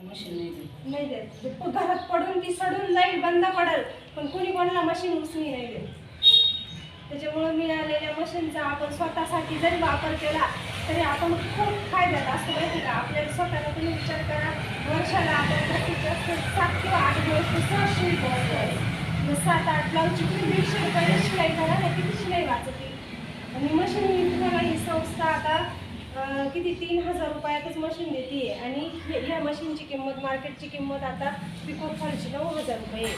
नाही देत. घरात पडून ती सडून जाईल, बंद पडेल, पण कोणी कोणाला मशीन उचली नाही देत. त्याच्यामुळे मिळालेल्या मशीनचा आपण स्वतःसाठी जरी वापर केला तरी आपण खूप फायद्यात असतो. माहिती का, आपल्याला स्वतःला तुम्ही विचार करा, वर्षाला आपण जास्तीत जास्त 7 किंवा 8 दिवस सहज शिलाई पोहोचतो. 7-8 ब्लाऊजची तुम्ही 150 रुपये शिलाई करा ना, किती शिलाई वाचते. आणि मशीन तुम्हाला ही संस्था आता किती 3000 रुपयातच मशीन देते. आणि ह्या मशीनची किंमत, मार्केटची किंमत आता पिको फॉलची 9000 रुपये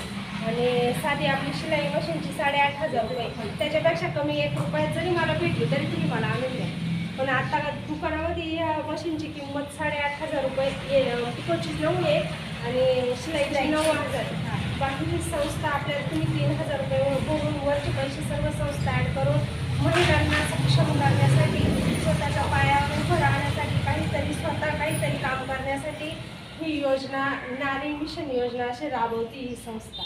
आणि साधी आपली शिलाई मशीनची 8500 रुपये. त्याच्यापेक्षा कमी 1 रुपयात जरी मला भेटली तरी तुम्ही मला आणून द्या. पण आता दुकानामध्ये या मशीनची किंमत 8500 रुपये, पिकोची 9 आहे आणि शिलाईची 9000. बाकीची संस्था आपल्याला तुम्ही 3000 रुपये भरून वरचे पैसे सर्व संस्था ॲड करून महिलांना सक्षम करण्यासाठी, स्वतःच्या पायावर उभं राहण्यासाठी, काहीतरी काम करण्यासाठी ही योजना, नारी मिशन योजना अशी राबवती ही संस्था.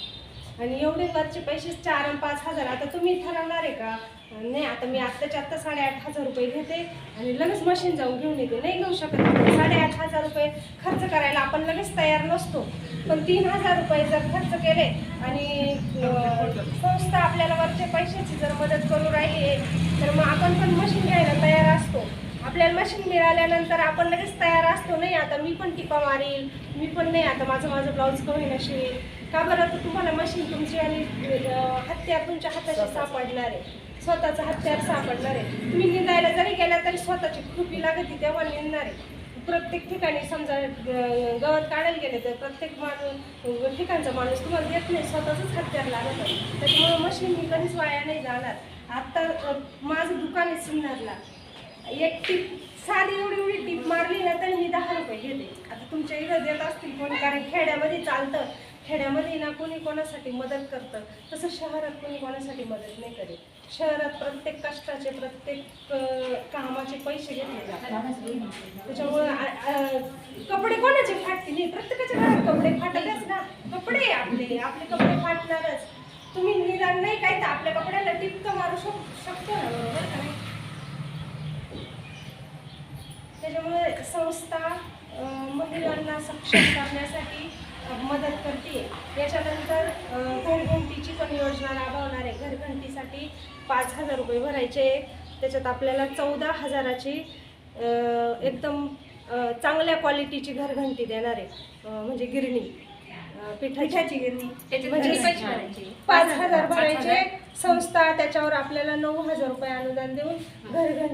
आणि एवढे वरचे पैसे 4 आणि 5000 आता तुम्ही ठरवणार आहे का? नाही, आता मी आत्ताच्या आत्ता 8500 रुपये घेते आणि लगेच मशीन जाऊन घेऊन येते. नाही घेऊ शकत. 8500 रुपये खर्च करायला आपण लगेच तयार नसतो. पण 3000 रुपये जर खर्च केले आणि संस्था आपल्याला वरच्या पैशाची जर मदत करू राहिली तर मग आपण पण मशीन घ्यायला तयार असतो. आपल्याला मशीन मिळाल्यानंतर आपण लगेच तयार असतो. नाही आता मी पण टिपा मारील, मी पण नाही आता माझं ब्लाऊज कमी नसेल का बरं. तर तुम्हाला मशीन तुमची आणि हत्यार तुमच्या हाताशी सापडणार आहे, स्वतःचं हत्यार सापडणार आहे. तुम्ही निंदायला जरी गेला तरी स्वतःची कृपी लागते तेव्हा निंदणार आहे. प्रत्येक ठिकाणी समजा गवत काढायला गेले तर प्रत्येक ठिकाणचा माणूस तुम्हाला देत नाही, स्वतःचंच हत्यार लागत आहे. त्याच्यामुळे मशीन ही कधीच वाया नाही जाणार. आत्ता माझं दुकान आहे सिन्नरला, एक टीप साधी एवढी टीप मारली ना तर मी 10 रुपये घेते. आता तुमच्या इथं देत असतील कोणी, कारण खेड्यामध्ये चालतं. खेड्यामध्ये ना कोणी कोणासाठी मदत करतं, तसं शहरात कोणी कोणासाठी मदत नाही करेल. शहरात प्रत्येक कष्टाचे, प्रत्येक कामाचे पैसे घेतले जातात. त्याच्यामुळं कपडे कोणाचे फाटते नाही, प्रत्येकाच्या घरात कपडे फाटतच ना. कपडे आपले कपडे फाटणारच. तुम्ही निदान नाही काय तर आपल्या कपड्याला टिप तर मारू शकतो ना. त्याच्यामुळे संस्था महिलांना सक्षम करण्यासाठी मदत करते. याच्यानंतर घरघंटीची पण योजना राबवणार आहे. घरघंटीसाठी 5000 रुपये भरायचे. त्याच्यात आपल्याला 14000ची एकदम चांगल्या क्वालिटीची घरघंटी देणार आहे. म्हणजे गिरणी, पिठाची गिरणी. म्हणजे 5000 भरायचे संस्था, त्याच्यावर आपल्याला 9000 रुपये अनुदान देऊन घरघंटी